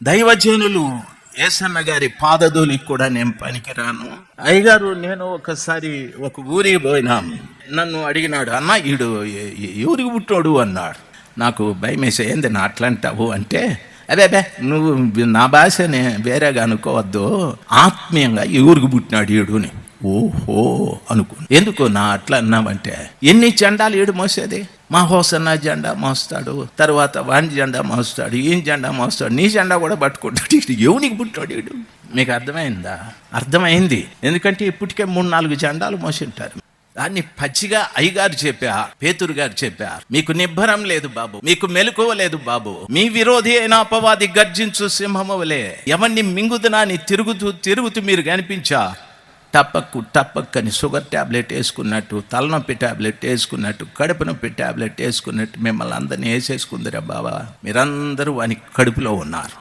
దైవజనులు ఏసన్న గారి పాదధూలికి కూడా నేను పనికిరాను. అయ్యగారు, నేను ఒకసారి ఒక ఊరికి పోయినాం. నన్ను అడిగినాడు, అన్న ఈడు ఊరికి పుట్టాడు అన్నాడు. నాకు భయం వేసే, ఏంది నా అట్లా అంటావు అంటే, అదే నువ్వు నా భాషనే వేరేగా అనుకోవద్దు, ఆత్మీయంగా ఈ ఊరికి పుట్టినాడు ఈడుని. ఓహో అనుకో. ఎందుకు నా అట్లా అన్నావంటే, ఎన్ని జెండాలు ఈడు మోసేది? మా హోసన్న జెండా మోస్తాడు, తర్వాత వాణి జెండా మోస్తాడు, ఈయన జెండా మోస్తాడు, నీ జెండా కూడా పట్టుకుంటాడు. ఇటు ఎవనికి పుట్టాడు ఈడు? మీకు అర్థమైందా? అర్థమైంది. ఎందుకంటే ఇప్పటికే 3-4 జెండాలు మోసింటారు. దాన్ని పచ్చిగా అయ్యగారు చెప్పారు, పేతురు గారు చెప్పారు, మీకు నిబ్బరం లేదు బాబు, మీకు మెలకువ లేదు బాబు, మీ విరోధి అయిన అపవాది గర్జించు సింహమువలే ఎవరిని మింగుదునా అని తిరుగుతూ మీరు కనిపించా, టపక్కని షుగర్ ట్యాబ్లెట్ వేసుకున్నట్టు, తలనొప్పి ట్యాబ్లెట్ వేసుకున్నట్టు, కడుపు నొప్పి ట్యాబ్లెట్ వేసుకున్నట్టు మిమ్మల్ని అందరినీ వేసేసుకుందిరా బాబా. మీరందరూ వాని కడుపులో ఉన్నారు.